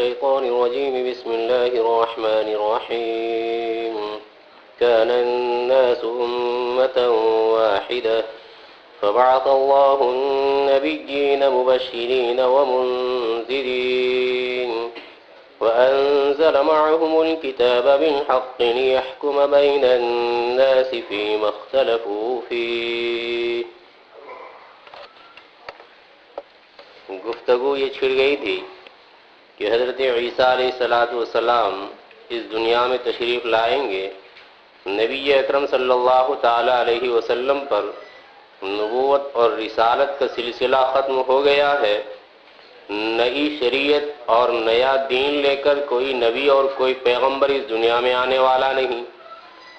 الشيطان الرجيم بسم الله الرحمن الرحيم كان الناس أمة واحدة فبعث الله النبيين مبشرين ومنذرين وأنزل معهم الكتاب بالحق ليحكم بين الناس فيما اختلفوا فيه. گفتگو یہ چھڑ گئی تھی کہ حضرت عیسیٰ علیہ السلام اس دنیا میں تشریف لائیں گے. نبی اکرم صلی اللہ تعالی علیہ وسلم پر نبوت اور رسالت کا سلسلہ ختم ہو گیا ہے. نئی شریعت اور نیا دین لے کر کوئی نبی اور کوئی پیغمبر اس دنیا میں آنے والا نہیں.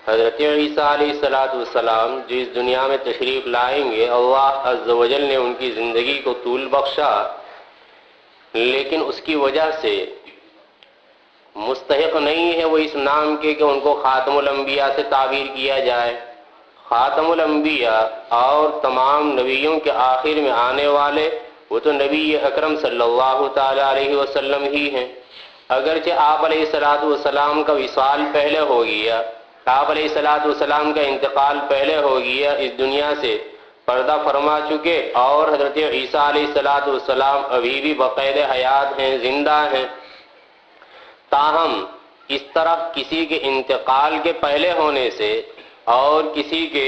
حضرت عیسیٰ علیہ السلام جو اس دنیا میں تشریف لائیں گے، اللہ عز و جل نے ان کی زندگی کو طول بخشا، لیکن اس کی وجہ سے مستحق نہیں ہے وہ اس نام کے کہ ان کو خاتم الانبیاء سے تعبیر کیا جائے. خاتم الانبیاء اور تمام نبیوں کے آخر میں آنے والے وہ تو نبی اکرم صلی اللہ تعالی علیہ وسلم ہی ہیں. اگرچہ آپ علیہ السلام کا وصال پہلے ہو گیا، آپ علیہ السلام کا انتقال پہلے ہو گیا، اس دنیا سے پردہ فرما چکے، اور حضرت عیسیٰ علیہ السلام ابھی بھی بقید حیات ہیں، زندہ ہیں. تاہم اس طرح کسی کے انتقال کے پہلے ہونے سے اور کسی کے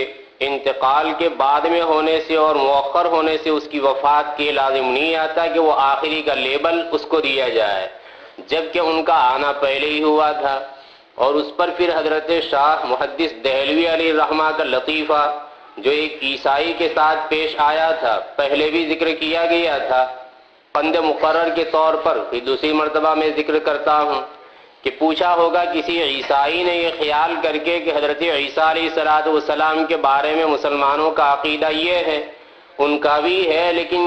انتقال کے بعد میں ہونے سے اور مؤخر ہونے سے اس کی وفات کے لازم نہیں آتا کہ وہ آخری کا لیبل اس کو دیا جائے، جبکہ ان کا آنا پہلے ہی ہوا تھا. اور اس پر پھر حضرت شاہ محدث دہلوی علیہ الرحمہ کا لطیفہ جو ایک عیسائی کے ساتھ پیش آیا تھا، پہلے بھی ذکر کیا گیا تھا قند مقرر کے طور پر، پھر دوسری مرتبہ میں ذکر کرتا ہوں کہ پوچھا ہوگا کسی عیسائی نے یہ خیال کر کے کہ حضرت عیسیٰ علیہ السلام کے بارے میں مسلمانوں کا عقیدہ یہ ہے، ان کا بھی ہے، لیکن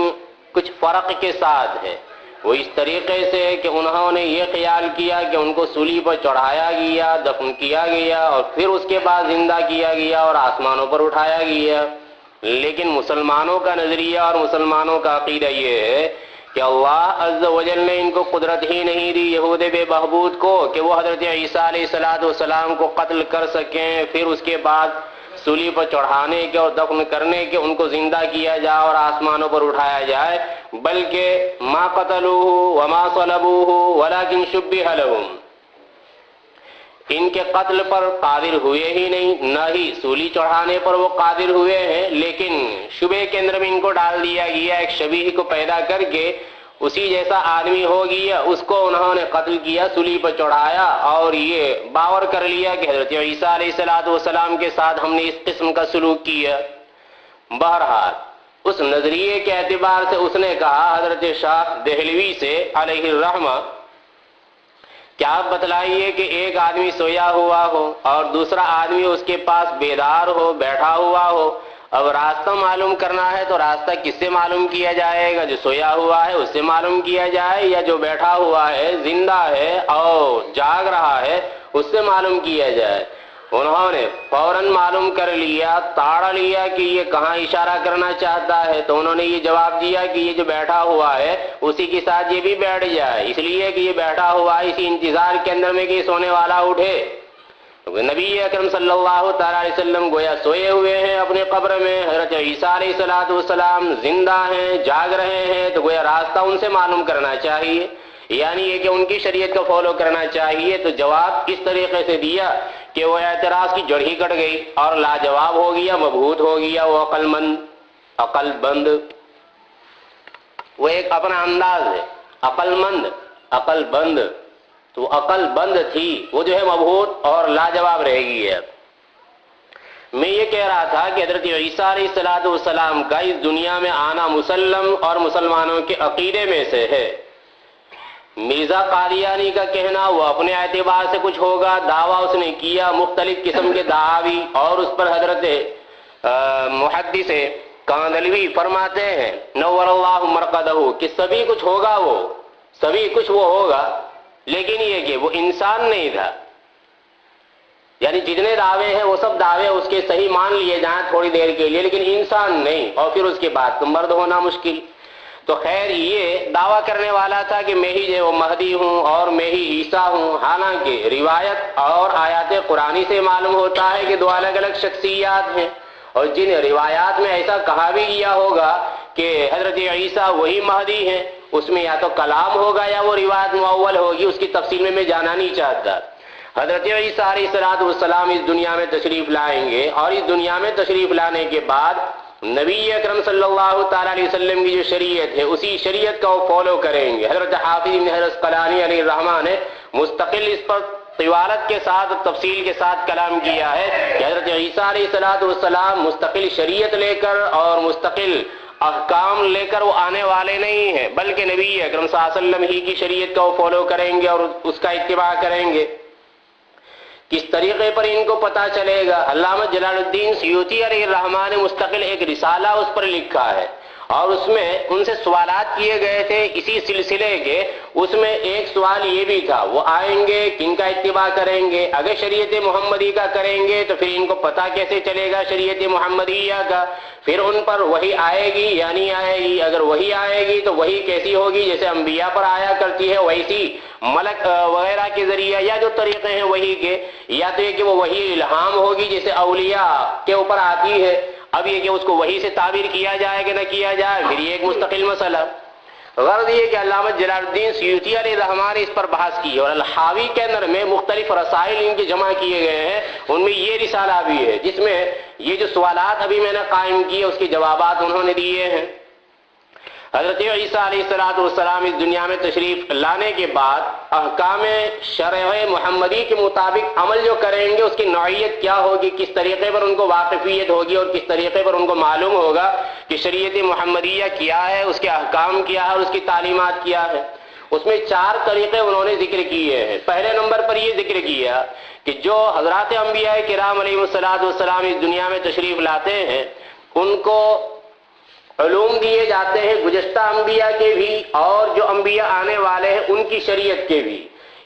کچھ فرق کے ساتھ ہے. وہ اس طریقے سے ہے کہ انہوں نے یہ خیال کیا کہ ان کو سولی پر چڑھایا گیا، دفن کیا گیا اور پھر اس کے بعد زندہ کیا گیا اور آسمانوں پر اٹھایا گیا. لیکن مسلمانوں کا نظریہ اور مسلمانوں کا عقیدہ یہ ہے کہ اللہ عز و جل نے ان کو قدرت ہی نہیں دی، یہود بے بہبود کو، کہ وہ حضرت عیسیٰ علیہ السلام کو قتل کر سکیں، پھر اس کے بعد سولی پر چڑھانے کے اور دفن کرنے کے ان کو زندہ کیا جائے اور آسمانوں پر اٹھایا جائے، بلکہ ما قتلوہ وما صلبوہ ولکن شبہ لہم، ان کے قتل پر قادر ہوئے ہی نہیں، نہ ہی سولی چڑھانے پر وہ قادر ہوئے ہیں، لیکن شبہ کے اندر میں ان کو ڈال دیا گیا، ایک شبیہ کو پیدا کر کے اسی جیسا آدمی ہو گیا، اس کو انہوں نے قتل کیا، سولی پر چڑھایا اور یہ باور کر لیا کہ حضرت عیسیٰ علیہ السلام کے ساتھ ہم نے اس قسم کا سلوک کیا. بہرحال اس نظریے کے اعتبار سے اس نے کہا حضرت شاہ دہلوی سے علیہ الرحمہ کہ آپ بتلائیے کہ ایک آدمی سویا ہوا ہو اور دوسرا آدمی اس کے پاس بیدار ہو، بیٹھا ہوا ہو. اب راستہ معلوم کرنا ہے تو راستہ کس سے معلوم کیا جائے گا؟ جو سویا ہوا ہے اس سے معلوم کیا جائے، یا جو بیٹھا ہوا ہے، زندہ ہے اور جاگ رہا ہے، اس سے معلوم کیا جائے. انہوں نے فوراً معلوم کر لیا، تاڑ لیا کہ یہ کہاں اشارہ کرنا چاہتا ہے، تو انہوں نے یہ جواب دیا کہ یہ جو بیٹھا ہوا ہے اسی کے ساتھ یہ بھی بیٹھ جائے، اس لیے کہ یہ بیٹھا ہوا ہے اسی انتظار کے اندر میں کہ یہ سونے والا اٹھے. نبی اکرم صلی اللہ تعالی علیہ وسلم گویا سوئے ہوئے ہیں اپنے قبر میں، حضرت عیسیٰ علیہ السلام زندہ ہیں، جاگ رہے ہیں، تو گویا راستہ ان سے معلوم کرنا چاہیے، یعنی یہ کہ ان کی شریعت کو فالو کرنا چاہیے. تو جواب اس طریقے سے دیا کہ وہ اعتراض کی جڑ ہی کٹ گئی اور لاجواب ہو گیا، مبہوت ہو گیا. وہ عقل بند، وہ ایک اپنا انداز ہے، عقل بند، تو عقل بند تھی، وہ جو ہے مبہوت اور لاجواب رہ گئی ہے. میں یہ کہہ رہا تھا کہ حضرت عیسیٰ علیہ السلام کا اس دنیا میں آنا مسلم اور مسلمانوں کے عقیدے میں سے ہے. مرزا قادیانی کا کہنا وہ اپنے اعتبار سے کچھ ہوگا، دعویٰ اس نے کیا، مختلف قسم کے دعاوی، اور اس پر حضرت محدث کاندلوی فرماتے ہیں نور اللہ مرقدہ کہ سبھی کچھ ہوگا، وہ سبھی کچھ وہ ہوگا، لیکن یہ کہ وہ انسان نہیں تھا. یعنی جتنے دعوے ہیں وہ سب دعوے اس کے صحیح مان لیے جائیں تھوڑی دیر کے لیے، لیکن انسان نہیں، اور پھر اس کے بعد تو مرد ہونا مشکل. تو خیر یہ دعویٰ کرنے والا تھا کہ میں ہی جو وہ مہدی ہوں اور میں ہی عیسیٰ ہوں، حالانکہ روایت اور آیات قرآنی سے معلوم ہوتا ہے کہ دو الگ الگ شخصیات ہیں، اور جن روایات میں ایسا کہا بھی گیا ہوگا کہ حضرت عیسیٰ وہی مہدی ہیں، اس میں یا تو کلام ہوگا یا وہ روایت مؤول ہوگی، اس کی تفصیل میں جانا نہیں چاہتا۔ حضرت عیسیٰ علیہ السلام اس دنیا میں تشریف لائیں گے، اور اس دنیا میں تشریف لانے کے بعد نبی اکرم صلی اللہ تعالیٰ علیہ وسلم کی جو شریعت ہے اسی شریعت کا وہ فالو کریں گے۔ حضرت حافظ ابن حجر عسقلانی علیہ الرحمہ نے مستقل اس پر طوالت کے ساتھ اور تفصیل کے ساتھ کلام کیا ہے کہ حضرت عیسیٰ علیہ السلام مستقل شریعت لے کر اور مستقل احکام لے کر وہ آنے والے نہیں ہیں، بلکہ نبی اکرم صلی اللہ علیہ وسلم ہی کی شریعت کا وہ فالو کریں گے اور اس کا اتباع کریں گے۔ کس طریقے پر ان کو پتہ چلے گا؟ علامہ جلال الدین سیوطی علیہ الرحمہ نے مستقل ایک رسالہ اس پر لکھا ہے، اور اس میں ان سے سوالات کیے گئے تھے اسی سلسلے کے۔ اس میں ایک سوال یہ بھی تھا وہ آئیں گے کن کا اتباع کریں گے؟ اگر شریعت محمدی کا کریں گے تو پھر ان کو پتہ کیسے چلے گا شریعت محمدیہ کا؟ پھر ان پر وحی آئے گی یا نہیں آئے گی؟ اگر وحی آئے گی تو وحی کیسی ہوگی؟ جیسے انبیاء پر آیا کرتی ہے ویسی ملک وغیرہ کے ذریعے، یا جو طریقے ہیں وحی کے، یا تو یہ کہ وہ وحی الہام ہوگی جیسے اولیاء کے اوپر آتی ہے۔ اب یہ کہ اس کو وحی سے تعبیر کیا جائے کہ نہ کیا جائے، پھر یہ ایک مستقل مسئلہ۔ غرض یہ کہ علامہ جلال الدین سیوطی علیہ الرحمہ نے اس پر بحث کی، اور الحاوی کے اندر میں مختلف رسائل ان کے جمع کیے گئے ہیں، ان میں یہ رسالہ بھی ہے جس میں یہ جو سوالات ابھی میں نے قائم کیے اس کے جوابات انہوں نے دیے ہیں۔ حضرت عیسیٰ علیہ السلام اس دنیا میں تشریف لانے کے بعد احکام شرع محمدی کے مطابق عمل جو کریں گے اس کی نوعیت کیا ہوگی، کس طریقے پر ان کو واقفیت ہوگی اور کس طریقے پر ان کو معلوم ہوگا کہ شریعت محمدیہ کیا ہے، اس کے احکام کیا ہے اور اس کی تعلیمات کیا ہے۔ اس میں 4 طریقے انہوں نے ذکر کیے ہیں۔ پہلے نمبر پر یہ ذکر کیا کہ جو حضرات انبیاء کرام علیہ السلام اس دنیا میں تشریف لاتے ہیں ان کو علوم دیے جاتے ہیں گزشتہ انبیاء کے بھی اور جو انبیاء آنے والے ہیں ان کی شریعت کے بھی۔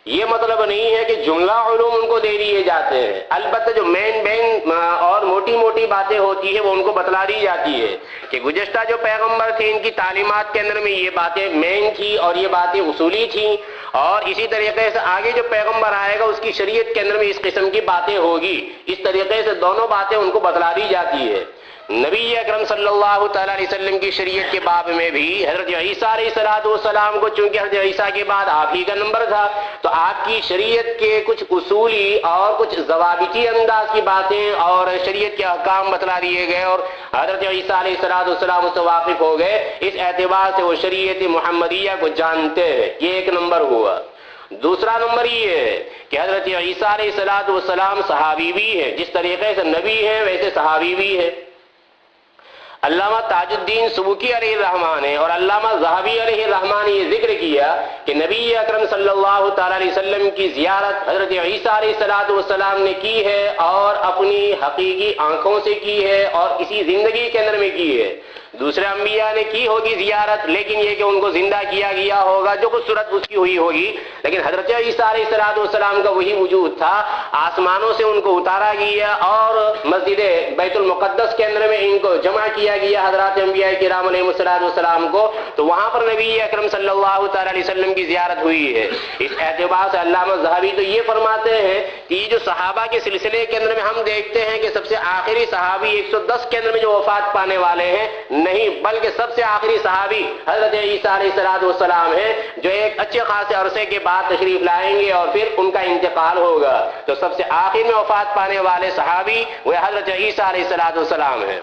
یہ مطلب نہیں ہے کہ جملہ علوم ان کو دے دیے جاتے ہیں، البتہ جو مین اور موٹی موٹی باتیں ہوتی ہیں وہ ان کو بتلا دی جاتی ہے کہ گزشتہ جو پیغمبر تھے ان کی تعلیمات کے اندر میں یہ باتیں مین تھی اور یہ باتیں اصولی تھیں، اور اسی طریقے سے آگے جو پیغمبر آئے گا اس کی شریعت کے اندر میں اس قسم کی باتیں ہوگی۔ اس طریقے سے دونوں باتیں ان کو بتلا دی جاتی ہے۔ نبی اکرم صلی اللہ تعالیٰ علیہ وسلم کی شریعت کے باب میں بھی حضرت عیسیٰ علیہ السلام کو چونکہ حضرت عیسیٰ کے بعد آپ ہی کا نمبر تھا تو آپ کی شریعت کے کچھ اصولی اور کچھ ضوابطی انداز کی باتیں اور شریعت کے احکام بتلا دیے گئے، اور حضرت عیسیٰ علیہ السلام اس سے واقف ہو گئے، اس اعتبار سے وہ شریعت محمدیہ کو جانتے ہیں۔ یہ ایک نمبر ہوا۔ دوسرا نمبر یہ ہے کہ حضرت عیسیٰ علیہ السلام صحابی بھی ہے، جس طریقے سے نبی ہیں ویسے صحابی بھی ہے۔ علامہ تاج الدین سبکی علیہ الرحمہ نے اور علامہ ذہبی علیہ الرحمہ نے یہ ذکر کیا کہ نبی اکرم صلی اللہ تعالیٰ علیہ وسلم کی زیارت حضرت عیسیٰ علیہ السلام نے کی ہے اور اپنی حقیقی آنکھوں سے کی ہے اور اسی زندگی کے اندر میں کی ہے۔ دوسرے انبیاء نے کی ہوگی زیارت، لیکن یہ کہ ان کو زندہ کیا گیا ہوگا جو کچھ صورت اس کی ہوئی ہوگی، لیکن حضرت عیسیٰ علیہ السلام کا وہی وجود تھا، آسمانوں سے ان کو اتارا گیا اور مسجد بیت المقدس کے اندر میں ان کو جمع کیا گیا حضرات انبیاء کرام علیہ السلام کو، تو وہاں پر نبی اکرم صلی اللہ تعالی علیہ وسلم کی زیارت ہوئی ہے۔ اس اعتبار سے علامہ ذہبی تو یہ فرماتے ہیں کہ یہ جو صحابہ کے سلسلے کے اندر میں ہم دیکھتے ہیں کہ سب سے آخری صحابی 110 کے اندر میں جو وفات پانے والے ہیں نہیں، بلکہ سب سے آخری صحابی حضرت عیسیٰ علیہ السلام ہیں جو ایک اچھے خاصے عرصے کے بعد تشریف لائیں گے اور پھر ان کا انتقال ہوگا۔ تو سب سے آخر میں وفات پانے والے صحابی وہ حضرت عیسیٰ علیہ السلام ہیں۔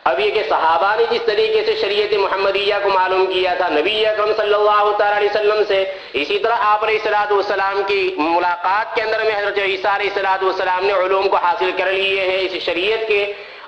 اب یہ کہ صحابہ نے جس طریقے سے شریعت محمدیہ کو معلوم کیا تھا نبی اکرم صلی اللہ تعالی علیہ وسلم سے، اسی طرح آپ علیہ السلام کی ملاقات کے اندر میں حضرت عیسیٰ علیہ السلام نے علوم کو حاصل کر لیے ہیں اس شریعت کے۔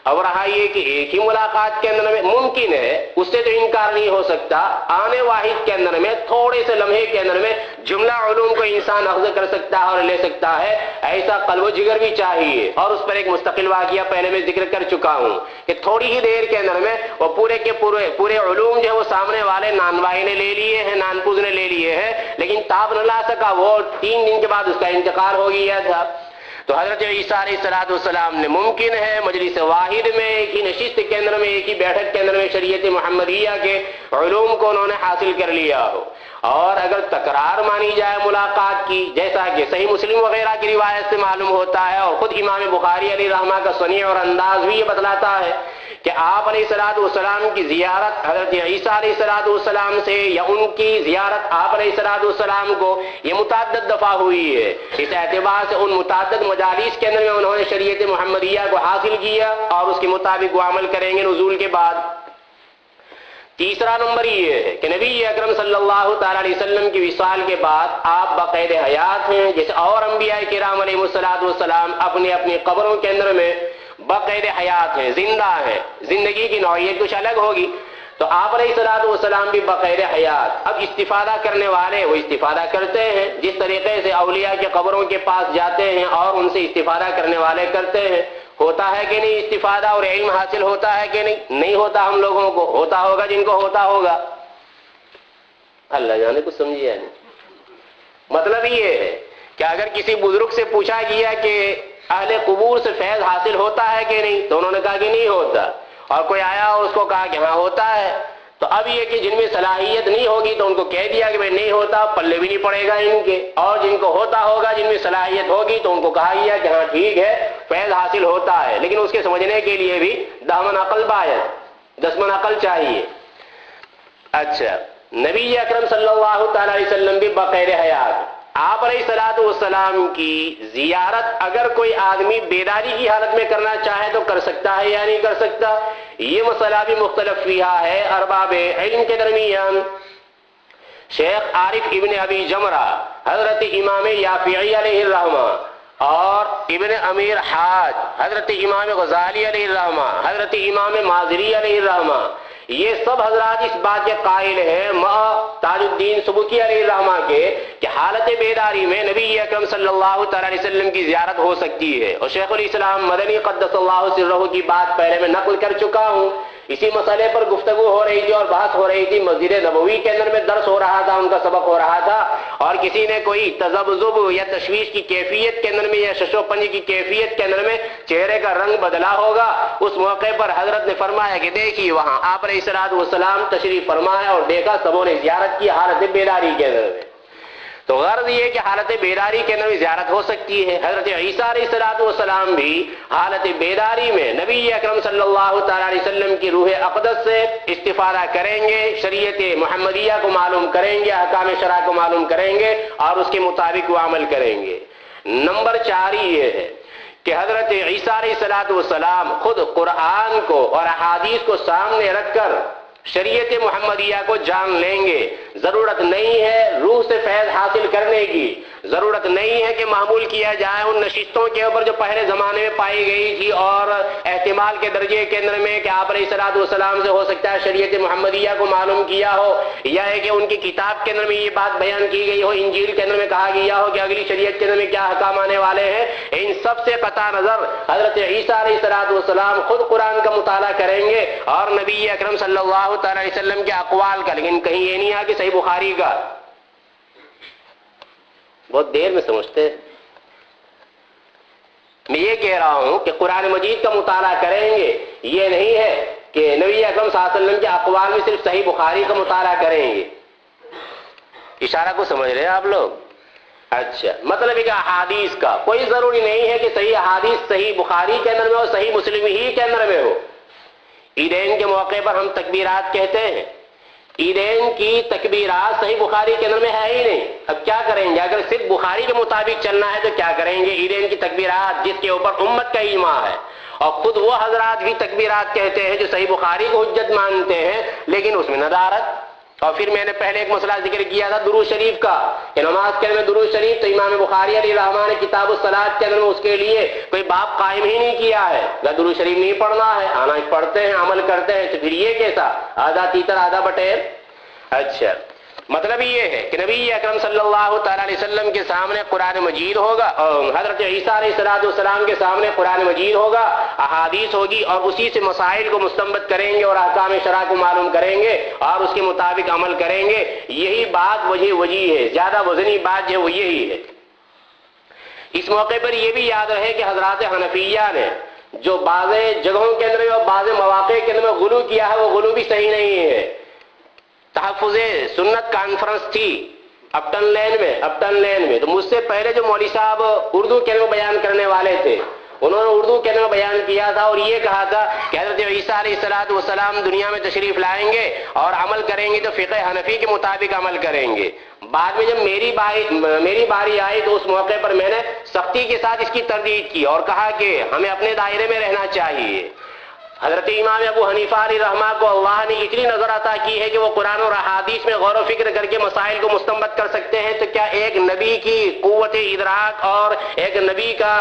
اور رہا یہ کہ ایک ہی ملاقات کے اندر میں ممکن ہے، اس سے تو انکار نہیں ہو سکتا، آنے واحد کے اندر میں تھوڑے سے لمحے کے اندر میں جملہ علوم کو انسان اخذ کر سکتا ہے اور لے سکتا ہے، ایسا قلب و جگر بھی چاہیے۔ اور اس پر ایک مستقل واقعہ پہلے میں ذکر کر چکا ہوں کہ تھوڑی ہی دیر کے اندر میں وہ پورے کے پورے علوم جو ہے وہ سامنے والے نانوائی نے لے لیے ہیں، نانپوز نے لے لیے ہیں، لیکن تاب نہ لا سکا، وہ 3 دن کے بعد اس کا انتقال ہو گیا تھا۔ تو حضرت عیسیٰ علیہ السلام نے ممکن ہے مجلس واحد میں ایک ہی نشست کے اندر میں ایک ہی بیٹھک کے اندر میں شریعت محمدیہ کے علوم کو انہوں نے حاصل کر لیا ہو، اور اگر تکرار مانی جائے ملاقات کی، جیسا کہ صحیح مسلم وغیرہ کی روایت سے معلوم ہوتا ہے، اور خود امام بخاری علیہ رحمہ کا صنیع اور انداز بھی یہ بتلاتا ہے کہ آپ علیہ السلام کی زیارت حضرت عیسیٰ علیہ السلام سے یا ان کی زیارت آپ علیہ السلام کو یہ متعدد دفعہ ہوئی ہے۔ اس اعتبار سے ان متعدد مجالس کے اندر میں انہوں نے شریعت محمدیہ کو حاصل کیا اور اس کے مطابق وہ عمل کریں گے نزول کے بعد۔ تیسرا نمبر یہ ہے کہ نبی اکرم صلی اللہ تعالی علیہ وسلم کی وصال کے بعد آپ باقید حیات ہیں، جیسے اور انبیاء کرام علیہ السلام اپنی اپنی قبروں کے اندر میں باقید حیات ہیں، زندہ ہیں، زندگی کی نوعیت کچھ الگ ہوگی، تو آپ علیہ السلام بھی باقید حیات۔ اب استفادہ کرنے والے وہ استفادہ کرتے ہیں، جس طریقے سے اولیاء کے قبروں کے پاس جاتے ہیں اور ان سے استفادہ کرنے والے کرتے ہیں۔ ہوتا ہے کہ نہیں استفادہ اور علم حاصل ہوتا ہے کہ نہیں ہوتا؟ ہم لوگوں کو ہوتا ہوگا، جن کو ہوتا ہوگا، اللہ جانے کچھ سمجھیے نہیں۔ مطلب یہ ہے کہ اگر کسی بزرگ سے پوچھا گیا کہ اہل قبور سے فیض حاصل ہوتا ہے کہ نہیں، تو انہوں نے کہا کہ نہیں ہوتا، اور کوئی آیا اور اس کو کہا کہ ہاں ہوتا ہے، تو اب یہ کہ جن میں صلاحیت نہیں ہوگی تو ان کو کہہ دیا کہ بھئی نہیں ہوتا، پلے بھی نہیں پڑے گا ان کے، اور جن کو ہوتا ہوگا، جن میں صلاحیت ہوگی، تو ان کو کہا گیا کہ ہاں ٹھیک ہے فیض حاصل ہوتا ہے، لیکن اس کے سمجھنے کے لیے بھی دامن عقل باید، دسمن عقل چاہیے۔ اچھا، نبی اکرم صلی اللہ تعالی علیہ وسلم بھی باقید حیات، آپ علیہ السلام کی زیارت اگر کوئی آدمی بیداری کی حالت میں کرنا چاہے تو کر سکتا ہے یا نہیں کر سکتا، یہ مسئلہ بھی مختلف فیہا ہے ارباب علم کے درمیان۔ شیخ عارف ابن ابی جمرہ، حضرت امام یافعی علیہ الرحمہ، اور ابن امیر حاج، حضرت امام غزالی علیہ الرحمہ، حضرت امام مازری علیہ الرحمہ، یہ سب حضرات اس بات کے قائل ہیں تاج الدین سبکی علیہ الرحمہ کے کہ حالت بیداری میں نبی اکرم صلی اللہ تعالی علیہ وسلم کی زیارت ہو سکتی ہے، اور شیخ الاسلام مدنی قدس اللہ سرہ کی بات پہلے میں نقل کر چکا ہوں۔ اسی مسئلے پر گفتگو ہو رہی تھی اور بحث ہو رہی تھی، مسجد نبوی کے اندر میں درس ہو رہا تھا، ان کا سبق ہو رہا تھا، اور کسی نے کوئی تذبذب یا تشویش کی کیفیت کے اندر میں یا شش و پنج کی کیفیت کے اندر میں چہرے کا رنگ بدلا ہوگا، اس موقع پر حضرت نے فرمایا کہ دیکھیے وہاں آپ علیہ السلام تشریف فرما ہے، اور دیکھا سبوں نے زیارت کی حالت بیداری کے اندر میں۔ تو غرض یہ کہ حالت بیداری کے اندر بھی زیارت ہو سکتی ہے۔ حضرت عیسیٰ علیہ السلام بھی حالت بیداری میں نبی اکرم صلی اللہ تعالی علیہ وسلم کی روح اقدس سے استفادہ کریں گے، شریعت محمدیہ کو معلوم کریں گے، احکام شرع کو معلوم کریں گے، اور اس کے مطابق وہ عمل کریں گے۔ نمبر 4 یہ ہے کہ حضرت عیسیٰ علیہ السلام خود قرآن کو اور احادیث کو سامنے رکھ کر شریعت محمدیہ کو جان لیں گے۔ ضرورت نہیں ہے روح سے فیض حاصل کرنے کی، ضرورت نہیں ہے کہ معمول کیا جائے ان نشستوں کے اوپر جو پہلے زمانے میں پائی گئی تھی، اور احتمال کے درجے کے اندر میں کہ آپ علیہ السلام سے ہو سکتا ہے شریعت محمدیہ کو معلوم کیا ہو، یا ہے کہ ان کی کتاب کے اندر میں یہ بات بیان کی گئی ہو، انجیل کے اندر میں کہا گیا ہو کہ اگلی شریعت کے اندر میں کیا احکام آنے والے ہیں۔ ان سب سے قطع نظر حضرت عیسیٰ علیہ السلام خود قرآن کا مطالعہ کریں گے اور نبی اکرم صلی اللہ تعالی علیہ وسلم کے اقوال کا، لیکن کہیں یہ نہیں ہے کہ صحیح بخاری کا، بہت دیر میں سمجھتے ہیں۔ میں یہ کہہ رہا ہوں کہ قرآن مجید کا مطالعہ کریں گے، یہ نہیں ہے کہ نبی اکرم صلی اللہ علیہ وسلم کے اقوال میں صرف صحیح بخاری کا مطالعہ کریں گے۔ اشارہ کو سمجھ رہے ہیں آپ لوگ؟ اچھا، مطلب ہے کہ احادیث کا کوئی ضروری نہیں ہے کہ صحیح احادیث صحیح بخاری کے اندر میں ہو، صحیح مسلم ہی کے اندر میں ہو۔ عیدین کے موقع پر ہم تکبیرات کہتے ہیں، عیدین کی تکبیرات صحیح بخاری کے اندر میں ہے ہی نہیں، اب کیا کریں گے؟ اگر صرف بخاری کے مطابق چلنا ہے تو کیا کریں گے؟ عیدین کی تکبیرات جس کے اوپر امت کا اجماع ہے، اور خود وہ حضرات بھی تکبیرات کہتے ہیں جو صحیح بخاری کو حجت مانتے ہیں، لیکن اس میں ندارت۔ اور پھر میں نے پہلے ایک مسئلہ ذکر کیا تھا درود شریف کا، کہ نماز کے اندر میں درود شریف تو امام بخاری علیہ الرحمہ نے کتاب الصلاۃ کے اندر میں اس کے لیے کوئی باب قائم ہی نہیں کیا ہے، درود شریف نہیں پڑھنا ہے، آنا پڑھتے ہیں، عمل کرتے ہیں، تو پھر یہ کیسا آدھا تیتر آدھا بٹیر؟ اچھا، مطلب یہ ہے کہ نبی اکرم صلی اللہ تعالی علیہ وسلم کے سامنے قرآن مجید ہوگا، اور حضرت عیسیٰ علیہ السلام کے سامنے قرآن مجید ہوگا، احادیث ہوگی، اور اسی سے مسائل کو مستنبط کریں گے اور احکام شرع کو معلوم کریں گے اور اس کے مطابق عمل کریں گے۔ یہی بات وجہ ہے، زیادہ وزنی بات جو ہے وہ یہی ہے۔ اس موقع پر یہ بھی یاد رہے کہ حضرات حنفیہ نے جو بعض جگہوں کے اندر اور بعض مواقع کے اندر غلو کیا ہے وہ غلو بھی صحیح نہیں ہے. تحفظ سنت کانفرنس تھی اپٹن لین میں، تو مجھ سے پہلے جو مولوی صاحب اردو کے اندر بیان کرنے والے تھے انہوں نے اردو کے اندر بیان کیا تھا اور یہ کہا تھا کہ حضرت عیسیٰ علیہ السلام دنیا میں تشریف لائیں گے اور عمل کریں گے تو فقہ حنفی کے مطابق عمل کریں گے. بعد میں جب میری باری آئی تو اس موقع پر میں نے سختی کے ساتھ اس کی تردید کی اور کہا کہ ہمیں اپنے دائرے میں رہنا چاہیے. حضرت امام ابو حنیفہ علیہ رحمہ کو اللہ نے اتنی نظر عطا کی ہے کہ وہ قرآن اور احادیث میں غور و فکر کر کے مسائل کو مستنبط کر سکتے ہیں، تو کیا ایک نبی کی قوت ادراک اور ایک نبی کا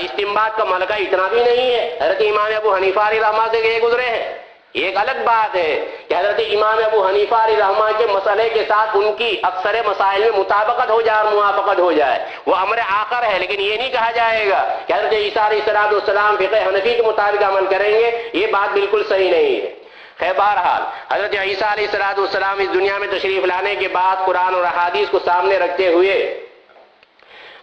استنباط کا ملکہ اتنا بھی نہیں ہے؟ حضرت امام ابو حنیفہ علیہ رحمہ سے یہ گزرے ہیں. ایک الگ بات ہے کہ حضرت امام ابو حنیفہ علیہ رحمہ کے مسئلے کے ساتھ ان کی اکثر مسائل میں مطابقت ہو جائے اور موافقت ہو جائے، وہ امر آخر ہے، لیکن یہ نہیں کہا جائے گا کہ حضرت عیسیٰ علیہ السلام فقہ حنفی کے مطابق عمل کریں گے. یہ بات بالکل صحیح نہیں ہے. خیر بہرحال حضرت عیسیٰ علیہ السلام اس دنیا میں تشریف لانے کے بعد قرآن اور احادیث کو سامنے رکھتے ہوئے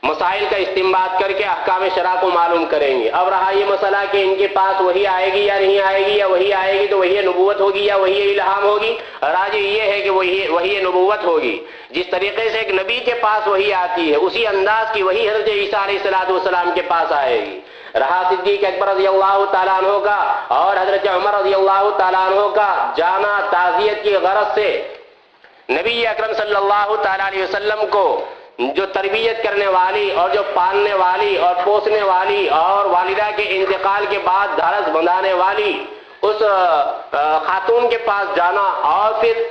مسائل کا استنباط کر کے احکام شرع کو معلوم کریں گے. اب رہا یہ مسئلہ کہ ان کے پاس وہی آئے گی یا نہیں آئے گی، یا وہی آئے گی تو وہی نبوت ہوگی یا وہی الہام ہوگی. راج یہ ہے کہ وہی نبوت ہوگی. جس طریقے سے ایک نبی کے پاس وہی آتی ہے اسی انداز کی وہی حضرت عیسیٰ علیہ السلام کے پاس آئے گی. رہا صدیق اکبر رضی اللہ تعالیٰ عنہ کا اور حضرت عمر رضی اللہ تعالیٰ عنہ کا جانا تعزیت کی غرض سے نبی اکرم صلی اللہ تعالیٰ علیہ وسلم کو جو تربیت کرنے والی اور جو پالنے والی اور پوسنے والی اور والدہ کے انتقال کے بعد دھارس بندھانے والی اس خاتون کے پاس جانا اور پھر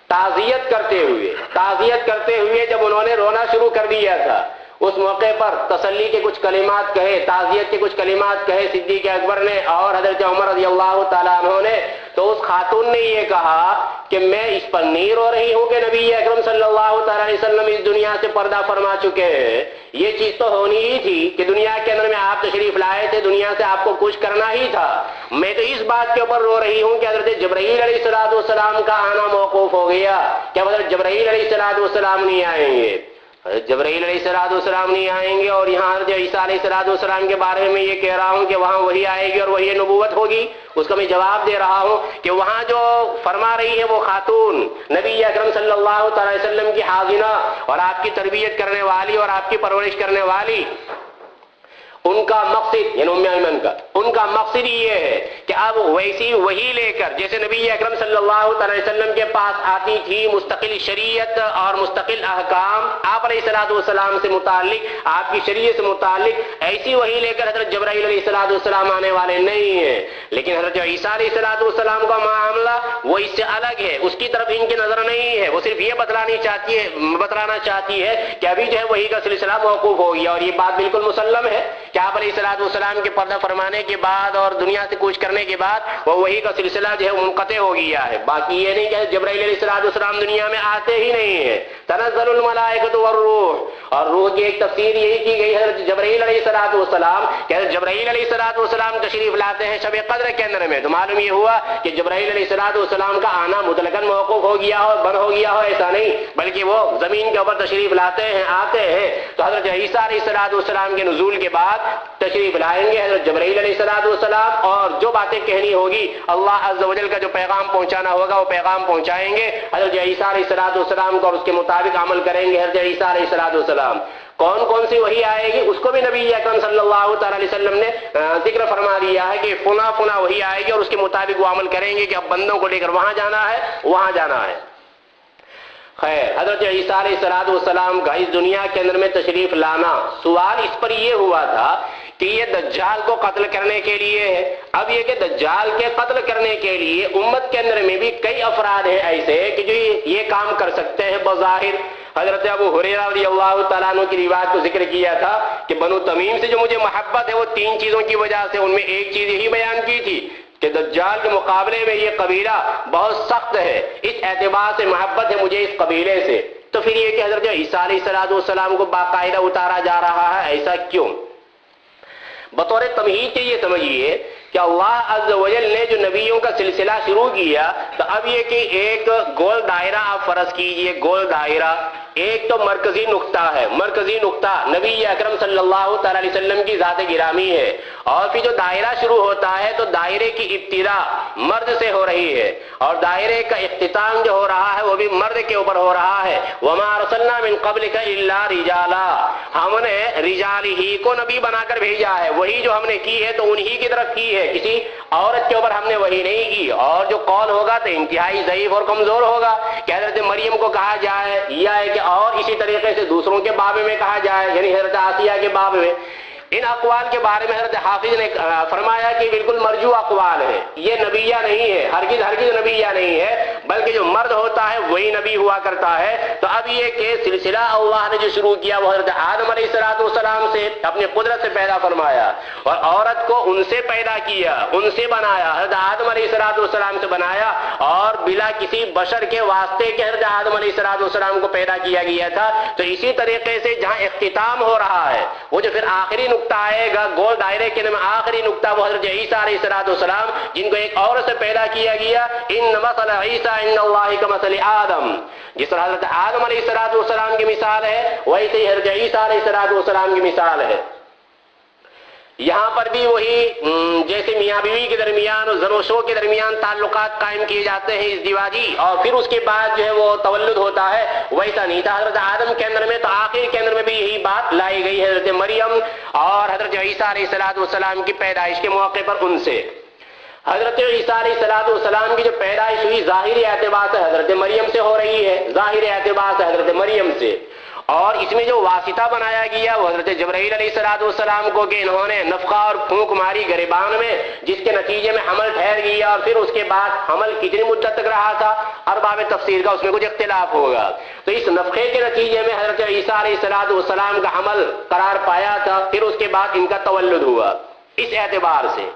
تعزیت کرتے ہوئے جب انہوں نے رونا شروع کر دیا تھا اس موقع پر تسلی کے کچھ کلمات کہے، تعزیت کے کچھ کلمات کہے صدیق اکبر نے اور حضرت عمر رضی اللہ تعالیٰ عنہ نے، تو اس خاتون نے یہ کہا کہ میں اس پر نہیں رو رہی ہوں کہ نبی اکرم صلی اللہ تعالیٰ علیہ وسلم اس دنیا سے پردہ فرما چکے ہیں. یہ چیز تو ہونی ہی تھی کہ دنیا کے اندر میں آپ تشریف لائے تھے، دنیا سے آپ کو کچھ کرنا ہی تھا. میں تو اس بات کے اوپر رو رہی ہوں کہ حضرت جبرائیل علیہ السلام کا آنا موقوف ہو گیا. کیا حضرت جبرائیل علیہ السلام نہیں آئیں گے؟ حضرت جبرائیل علیہ السلام نہیں آئیں گے. اور یہاں حضرت عیسیٰ علیہ السلام کے بارے میں یہ کہہ رہا ہوں کہ وہاں وہی آئے گی اور وہی نبوت ہوگی. اس کا میں جواب دے رہا ہوں کہ وہاں جو فرما رہی ہے وہ خاتون نبی اکرم صلی اللہ تعالی وسلم کی حاضنہ اور آپ کی تربیت کرنے والی اور آپ کی پرورش کرنے والی، ان کا مقصد یعنی ام ایمن کا ان کا مقصد یہ ہے کہ اب ویسی وہی لے کر جیسے نبی اکرم صلی اللہ تعالی وسلم کے پاس آتی تھی مستقل شریعت اور مستقل احکام آپ علیہ السلام سے متعلق، آپ کی شریعت سے متعلق، ایسی وہی لے کر حضرت جبرائیل علیہ السلام آنے والے نہیں ہیں. لیکن حضرت عیسیٰ علیہ السلام کا معاملہ وہ اس سے الگ ہے، اس کی طرف ان کی نظر نہیں ہے. وہ صرف یہ بتلانا چاہتی ہے کہ ابھی جو ہے وہی کا سلسلہ موقوف ہو گیا. اور یہ بات بالکل مسلم ہے کہ آپ علیہ السلام کے پردہ فرمانے کے بعد اور دنیا سے کوچ کرنے کے بعد وہ وہی کا سلسلہ جو ہے منقطع ہو گیا ہے. باقی یہ نہیں کہ جبرائیل علیہ السلام دنیا میں آتے ہی نہیں ہیں. تنزل الملائکۃ والروح، اور روح کی ایک تفسیر یہی کی گئی حضرت جبرائیل علیہ السلام کہ حضرت جبرائیل علیہ السلام تشریف لاتے ہیں شب قدر کے اندر میں. تو معلوم یہ ہوا کہ جبرائیل علیہ السلام کا آنا مطلقاً موقوف ہو گیا ہو، بند ہو گیا ہو، ایسا نہیں، بلکہ وہ زمین کے اوپر تشریف لاتے ہیں، آتے ہیں. تو حضرت عیسیٰ علیہ السلام کے نزول کے بعد تشریف لائیں گے حضرت جبرائیل علیہ السلام، اور جو باتیں کہنی ہوگی اللہ عز و جل کا جو پیغام پہنچانا ہوگا وہ پیغام پہنچائیں گے حضرت عیسیٰ علیہ السلام کو اور اس کے مطابق عمل کریں گے حضرت عیسیٰ علیہ السلام. کون سی وحی آئے گی اس کو بھی نبی اکرم صلی اللہ تعالی علیہ وسلم نے ذکر فرما دیا ہے کہ فنا وحی آئے گی اور اس کے مطابق وہ عمل کریں گے کہ اب بندوں کو لے کر وہاں جانا ہے. خیر، حضرت عیسیٰ علیہ السلام کا اس دنیا کے اندر میں تشریف لانا، سوال اس پر یہ ہوا تھا کہ یہ دجال کو قتل کرنے کے لیے ہے. اب یہ کہ دجال کے قتل کرنے کے لیے امت کے اندر میں بھی کئی افراد ہیں ایسے کہ جو یہ کام کر سکتے ہیں بظاہر. حضرت ابو ہریرہ رضی اللہ تعالیٰ عنہ کی روایت کو ذکر کیا تھا کہ بنو تمیم سے جو مجھے محبت ہے وہ 3 چیزوں کی وجہ سے، ان میں ایک چیز یہی بیان کی تھی کہ دجال کے مقابلے میں یہ قبیلہ بہت سخت ہے، اس اعتبار سے محبت ہے مجھے اس قبیلے سے. تو پھر یہ کہ حضرت عیسیٰ علیہ السلام کو باقاعدہ اتارا جا رہا ہے، ایسا کیوں؟ بطور تمہید کے یہ سمجھیے کہ اللہ عز و جل نے جو نبیوں کا سلسلہ شروع کیا، تو اب یہ کہ ایک گول دائرہ آپ فرض کیجئے، گول دائرہ ایک تو مرکزی نقطہ ہے، مرکزی نقطہ نبی اکرم صلی اللہ تعالی علیہ وسلم کی ذات گرامی ہے، اور پھر جو دائرہ شروع ہوتا ہے تو دائرے کی ابتدا مرد سے ہو رہی ہے، اور دائرے کا اختتام جو ہو رہا ہے وہ بھی مرد کے اوپر ہو رہا ہے۔ وما ارسلنا من قبلک الا رجالا، ہم نے رجال ہی کو نبی بنا کر بھیجا ہے، وہی جو ہم نے کی ہے تو انہی کی طرف کی ہے، کسی عورت کے اوپر ہم نے وہی نہیں کی۔ اور جو قول ہوگا تو انتہائی ضعیف اور کمزور ہوگا کہ حضرت مریم کو کہا جائے، یا ہے کہ اور اسی طریقے سے دوسروں کے باب میں کہا جائے، یعنی حضرت آسیہ کے باب میں۔ ان اقوال کے بارے میں حضرت حافظ نے فرمایا کہ بالکل مرجو اقوال ہے، یہ نبیہ نہیں ہے، ہرگز ہرگز نبیہ نہیں ہے، بلکہ جو مرد ہوتا ہے وہی نبی ہوا کرتا ہے۔ تو اب یہ کہ سلسلہ اللہ نے جو شروع کیا وہ حضرت آدم علیہ السلام سے اپنی قدرت سے پیدا فرمایا، اور عورت کو ان سے پیدا کیا، ان سے بنایا، حضرت آدم علیہ السلام سے بنایا، اور بلا کسی بشر کے واسطے کے حضرت آدم علیہ السلام کو پیدا کیا گیا تھا۔ تو اسی طریقے سے جہاں اختتام ہو رہا ہے، وہ جو پھر آخری نقطہ آئے گا گول دائرے کے میں آخری نقطہ وہ حضرت عیسیٰ علیہ السلام، جن کو ایک عورت سے پیدا کیا گیا۔ ان مثل عیسیٰ عند اللہ کمثل آدم، جس طرح حضرت آدم علیہ السلام کی مثال ہے ویسے ہی حضرت عیسیٰ علیہ السلام کی مثال ہے۔ یہاں پر بھی وہی جیسے میاں بیوی کے درمیان اور زن و شو کے درمیان تعلقات قائم کیے جاتے ہیں ازدواجی، اور پھر اس کے بعد جو ہے وہ تولد ہوتا ہے، ویسا نہیں تھا حضرت آدم کے اندر میں۔ تو آخر کے اندر میں بھی یہی بات لائی گئی حضرت مریم اور حضرت عیسیٰ علیہ السلام کی پیدائش کے موقع پر ان سے۔ حضرت عیسیٰ علیہ السلام کی جو پیدائش ہوئی ظاہری اعتبار سے حضرت مریم سے ہو رہی ہے، ظاہری اعتبار سے حضرت مریم سے، اور اس میں جو واسطہ بنایا گیا وہ حضرت جبرائیل علیہ السلام کو کہ انہوں نے نفخہ اور پھونک ماری گریبان میں، جس کے نتیجے میں حمل ٹھہر گیا، اور پھر اس کے بعد حمل کتنی مدت تک رہا تھا ارباب تفسیر کا اس میں کچھ اختلاف ہوگا۔ تو اس نفخے کے نتیجے میں حضرت عیسیٰ علیہ السلام کا حمل قرار پایا تھا، پھر اس کے بعد ان کا تولد ہوا۔ اس اعتبار سے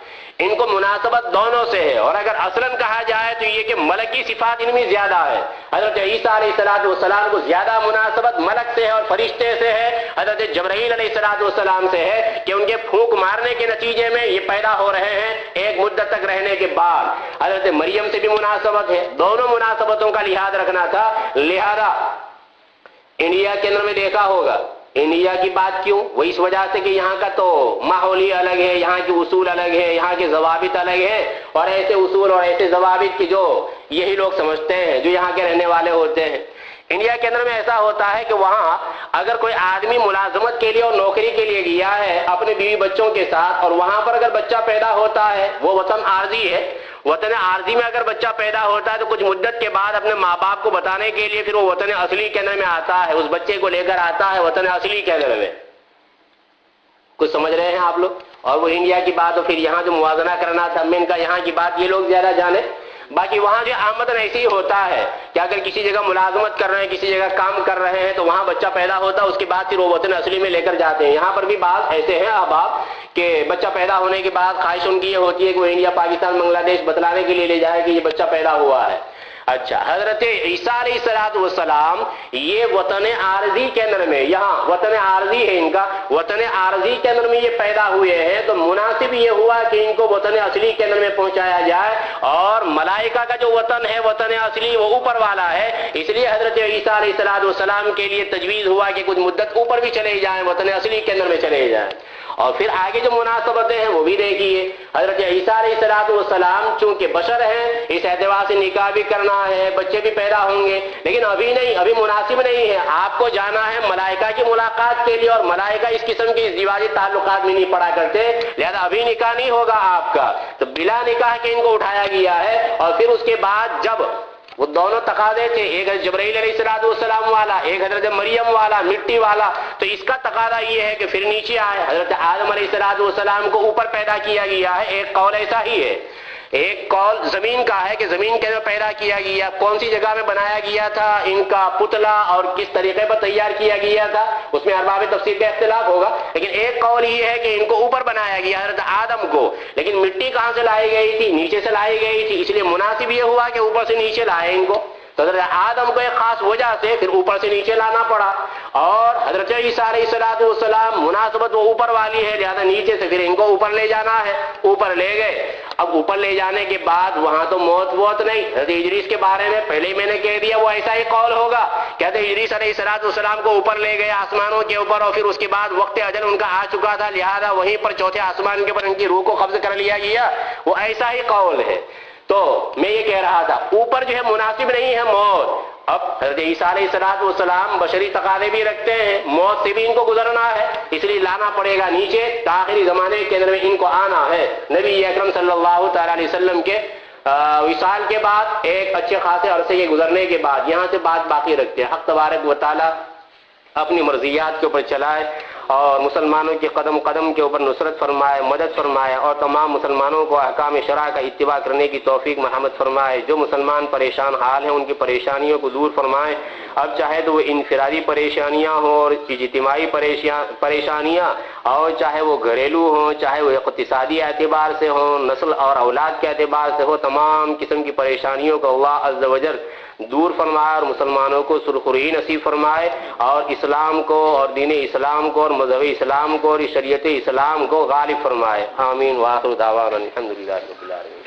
ان کو مناسبت دونوں سے ہے، اور اگر اصلاً کہا جائے تو یہ کہ ملکی صفات ان میں زیادہ ہے۔ حضرت عیسیٰ علیہ السلام کو زیادہ مناسبت ملک سے ہے اور فرشتے سے ہے، حضرت جبرائیل علیہ السلام سے ہے کہ ان کے پھونک مارنے کے نتیجے میں یہ پیدا ہو رہے ہیں ایک مدت تک رہنے کے بعد۔ حضرت مریم سے بھی مناسبت ہے، دونوں مناسبتوں کا لحاظ رکھنا تھا۔ لہذا انڈیا کے اندر میں دیکھا ہوگا، انڈیا کی بات کیوں؟ وہ اس وجہ سے کہ یہاں کا تو ماحولی الگ ہے، یہاں کے اصول الگ ہے، یہاں کے ضوابط الگ ہیں، اور ایسے اصول اور ایسے ضوابط کی جو یہی لوگ سمجھتے ہیں جو یہاں کے رہنے والے ہوتے ہیں۔ انڈیا کے اندر میں ایسا ہوتا ہے کہ وہاں اگر کوئی آدمی ملازمت کے لیے اور نوکری کے لیے گیا ہے اپنے بیوی بچوں کے ساتھ، اور وہاں پر اگر بچہ پیدا ہوتا ہے، وہ وطن عارضی ہے، وطن عارضی میں اگر بچہ پیدا ہوتا ہے تو کچھ مدت کے بعد اپنے ماں باپ کو بتانے کے لیے پھر وہ وطن اصلی کے اندر میں آتا ہے، اس بچے کو لے کر آتا ہے وطن اصلی کے اندر میں۔ کچھ سمجھ رہے ہیں آپ لوگ؟ اور وہ انڈیا کی بات، اور پھر یہاں جو موازنہ کرنا تھا میں ان کا یہاں کی بات یہ لوگ زیادہ جانے۔ باقی وہاں جو آمدن ایسی ہی ہوتا ہے کہ اگر کسی جگہ ملازمت کر رہے ہیں، کسی جگہ کام کر رہے ہیں، تو وہاں بچہ پیدا ہوتا ہے، اس کے بعد پھر وہ وطن اصلی میں لے کر جاتے ہیں۔ یہاں پر بھی بعض ایسے ہیں احباب کہ بچہ پیدا ہونے کے بعد خواہش ان کی یہ ہوتی ہے کہ وہ انڈیا، پاکستان، بنگلہ دیش بتلانے کے لیے لے جائے کہ یہ بچہ پیدا ہوا ہے۔ اچھا، حضرت عیسیٰ علیہ السلام یہ وطن عارضی کے اندر میں، یہاں وطن عارضی ہے ان کا، وطن عارضی کے اندر میں یہ پیدا ہوئے ہیں، تو مناسب یہ ہوا کہ ان کو وطن اصلی کے اندر میں پہنچایا جائے۔ اور ملائکہ کا جو وطن ہے، وطن اصلی، وہ اوپر والا ہے، اس لیے حضرت عیسیٰ علیہ السلام کے لیے تجویز ہوا کہ کچھ مدت اوپر بھی چلے جائیں، وطن اصلی کے اندر میں چلے جائیں۔ اور پھر آگے جو مناسبتیں ہیں وہ بھی دیکھیے۔ حضرت عیسیٰ علیہ السلام چونکہ بشر ہیں، اس اعتبار سے نکاح بھی کرنا ہے، بچے بھی پیدا ہوں گے، لیکن ابھی نہیں، ابھی مناسب نہیں ہے۔ آپ کو جانا ہے ملائکہ کی ملاقات کے لیے، اور ملائکہ اس قسم کے ازدواجی تعلقات میں نہیں پڑا کرتے، لہذا ابھی نکاح نہیں ہوگا آپ کا۔ تو بلا نکاح کے ان کو اٹھایا گیا ہے، اور پھر اس کے بعد جب وہ دونوں تقاضے تھے، ایک جبرائیل علیہ السلام والا، ایک حضرت مریم والا، مٹی والا، تو اس کا تقاضا یہ ہے کہ پھر نیچے آئے۔ حضرت آدم علیہ السلام کو اوپر پیدا کیا گیا ہے، ایک قول ایسا ہی ہے۔ ایک قول زمین کا ہے کہ زمین کے اندر پیدا کیا گیا، کون سی جگہ میں بنایا گیا تھا، ان کا پتلا اور کس طریقے پر تیار کیا گیا تھا، اس میں ارباب تفسیر کا اختلاف ہوگا، لیکن ایک قول یہ ہے کہ ان کو اوپر بنایا گیا حضرت آدم کو، لیکن مٹی کہاں سے لائی گئی تھی؟ نیچے سے لائی گئی تھی، اس لیے مناسب یہ ہوا کہ اوپر سے نیچے لائے ان کو۔ تو حضرت آدم کو ایک خاص وجہ سے پھر اوپر سے نیچے لانا پڑا، اور حضرت عیسیٰ علیہ السلام مناسبت وہ اوپر والی ہے، لہذا نیچے سے پھر ان کو اوپر لے جانا ہے، اوپر لے گئے۔ اب اوپر لے جانے کے بعد وہاں تو موت نہیں۔ حضرت ادریس کے بارے میں پہلے ہی میں نے کہہ دیا وہ ایسا ہی قول ہوگا، کہتے ادریس علیہ السلام کو اوپر لے گئے آسمانوں کے اوپر، اور پھر اس کے بعد وقت اجل ان کا آ چکا تھا، لہذا وہیں پر چوتھے آسمان کے اوپر ان کی روح کو قبض کر لیا گیا، وہ ایسا ہی قول ہے۔ تو میں یہ کہہ رہا تھا اوپر جو ہے مناسب نہیں ہے موت۔ اب حضرت عیسیٰ علیہ السلام بشری تقاضے بھی رکھتے ہیں، موت سے بھی ان کو گزرنا ہے، اس لیے لانا پڑے گا نیچے، آخری زمانے کے اندر میں ان کو آنا ہے۔ نبی اکرم صلی اللہ تعالی علیہ وسلم کے وصال کے بعد ایک اچھے خاصے عرصے کے گزرنے کے بعد یہاں سے بات باقی رکھتے ہیں۔ حق تبارک و تعالی اپنی مرضیات کے اوپر چلائے اور مسلمانوں کے قدم قدم کے اوپر نصرت فرمائے، مدد فرمائے، اور تمام مسلمانوں کو احکام شرع کا اتباع کرنے کی توفیق مرحمت فرمائے۔ جو مسلمان پریشان حال ہیں ان کی پریشانیوں کو دور فرمائے، اب چاہے تو وہ انفرادی پریشانیاں ہوں اور اجتماعی پریشانیاں، اور چاہے وہ گھریلو ہوں، چاہے وہ اقتصادی اعتبار سے ہوں، نسل اور اولاد کے اعتبار سے ہو، تمام قسم کی پریشانیوں کو اللہ عز و جل دور فرمائے اور مسلمانوں کو سرخروئی نصیب فرمائے، اور اسلام کو اور دین اسلام کو اور مذہب اسلام کو اور شریعت اسلام کو غالب فرمائے۔ آمین۔ وآخر دعوانا الحمدللہ رب العالمین۔